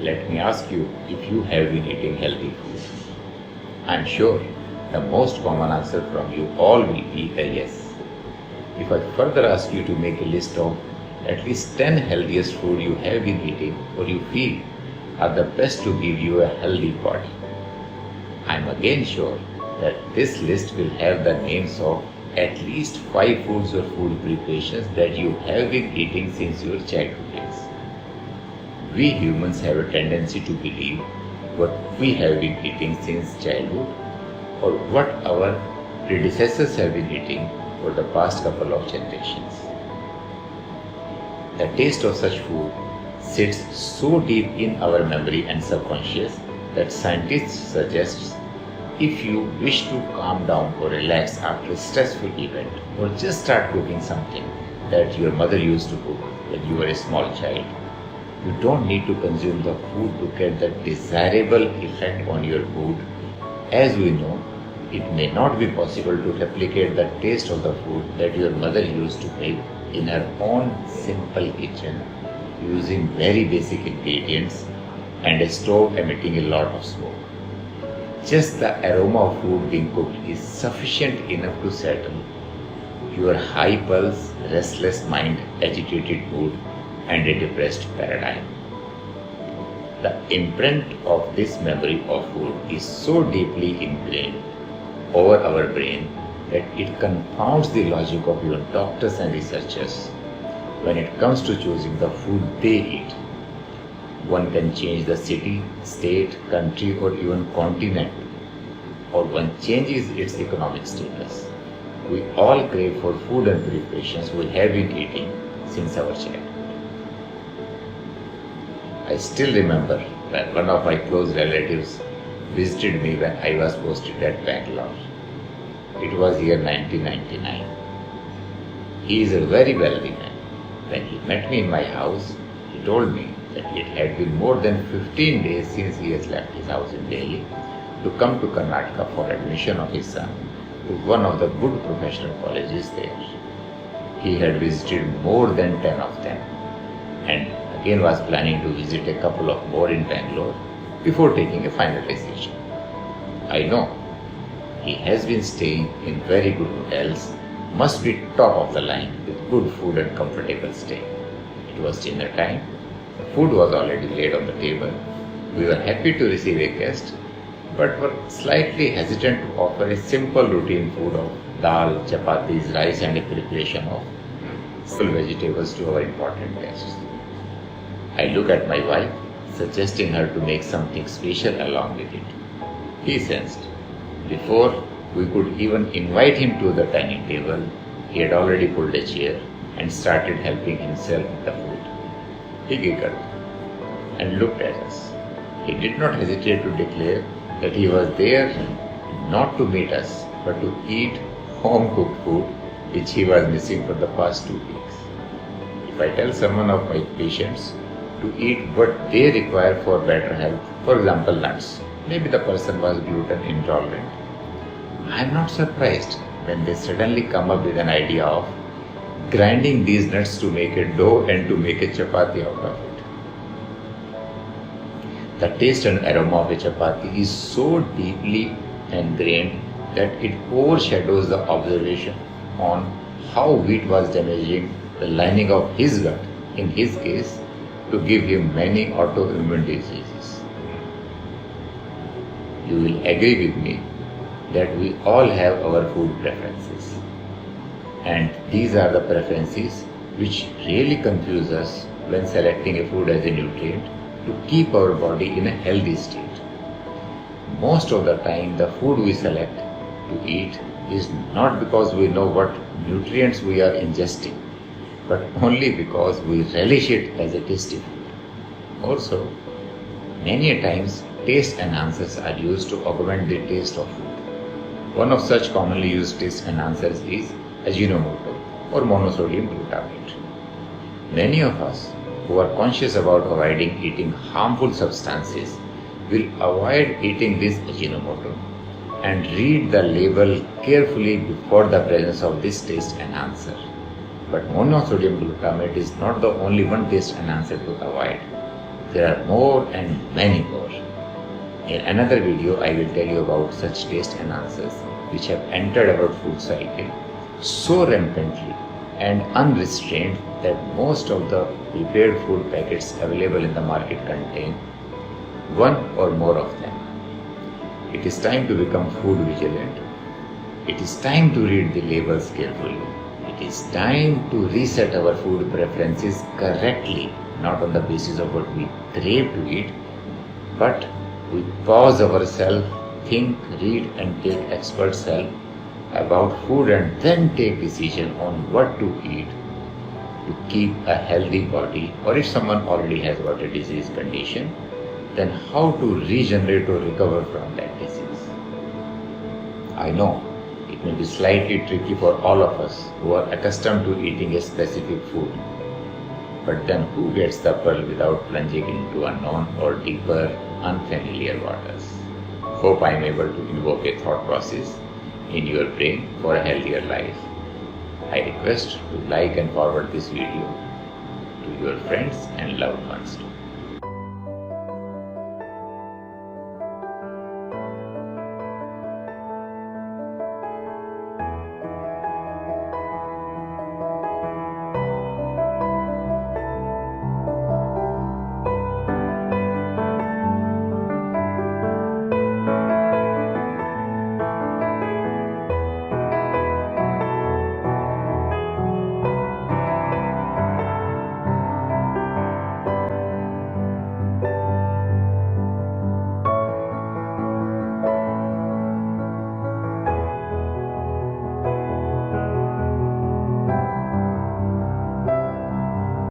let me ask you if you have been eating healthy food. I am sure the most common answer from you all will be a yes. If I further ask you to make a list of at least 10 healthiest food you have been eating or you feel are the best to give you a healthy body, I am again sure that this list will have the names of at least 5 foods or food preparations that you have been eating since your childhood days. We humans have a tendency to believe what we have been eating since childhood or what our predecessors have been eating for the past couple of generations. The taste of such food sits so deep in our memory and subconscious that scientists suggest if you wish to calm down or relax after a stressful event or just start cooking something that your mother used to cook when you were a small child, you don't need to consume the food to get the desirable effect on your mood. As we know, it may not be possible to replicate the taste of the food that your mother used to make in her own simple kitchen using very basic ingredients and a stove emitting a lot of smoke. Just the aroma of food being cooked is sufficient enough to settle your high pulse, restless mind, agitated mood, and a depressed paradigm. The imprint of this memory of food is so deeply ingrained over our brain that it confounds the logic of even doctors and researchers when it comes to choosing the food they eat. One can change the city, state, country, or even continent, or one changes its economic status. We all crave for food and preparations we have been eating since our childhood. I still remember when one of my close relatives visited me when I was posted at Bangalore. It was year 1999. He is a very wealthy man. When he met me in my house, he told me that it had been more than 15 days since he has left his house in Delhi to come to Karnataka for admission of his son to one of the good professional colleges there. He had visited more than 10 of them and again was planning to visit a couple of more in Bangalore before taking a final decision. I know he has been staying in very good hotels, must be top of the line with good food and comfortable stay. It was dinner time. The food was already laid on the table. We were happy to receive a guest, but were slightly hesitant to offer a simple routine food of dal, chapatis, rice and a preparation of full vegetables to our important guests. I look at my wife, suggesting her to make something special along with it. He sensed. Before we could even invite him to the dining table, he had already pulled a chair and started helping himself with the food. He giggled and looked at us. He did not hesitate to declare that he was there not to meet us, but to eat home-cooked food which he was missing for the past 2 weeks. If I tell someone of my patients to eat what they require for better health, for example nuts, maybe the person was gluten intolerant, I am not surprised when they suddenly come up with an idea of grinding these nuts to make a dough and to make a chapati out of it. The taste and aroma of a chapati is so deeply ingrained that it overshadows the observation on how wheat was damaging the lining of his gut, in his case, to give him many autoimmune diseases. You will agree with me that we all have our food preferences. And these are the preferences which really confuse us when selecting a food as a nutrient to keep our body in a healthy state. Most of the time, the food we select to eat is not because we know what nutrients we are ingesting, but only because we relish it as a tasty food. Also, many a times, taste enhancers are used to augment the taste of food. One of such commonly used taste enhancers is Ajinomoto or monosodium glutamate. Many of us who are conscious about avoiding eating harmful substances will avoid eating this Ajinomoto and read the label carefully before the presence of this taste enhancer. But monosodium glutamate is not the only one taste enhancer to avoid. There are more and many more. In another video, I will tell you about such taste enhancers which have entered our food cycle so rampantly and unrestrained that most of the prepared food packets available in the market contain one or more of them. It is time to become food vigilant. It is time to read the labels carefully. It is time to reset our food preferences correctly, not on the basis of what we crave to eat, but we pause ourselves, think, read and take experts' help about food and then take decision on what to eat to keep a healthy body, or if someone already has got a disease condition, then how to regenerate or recover from that disease. I know it may be slightly tricky for all of us who are accustomed to eating a specific food, but then who gets the pearl without plunging into unknown or deeper, unfamiliar waters? Hope I am able to invoke a thought process in your brain for a healthier life. I request to like and forward this video to your friends and loved ones too.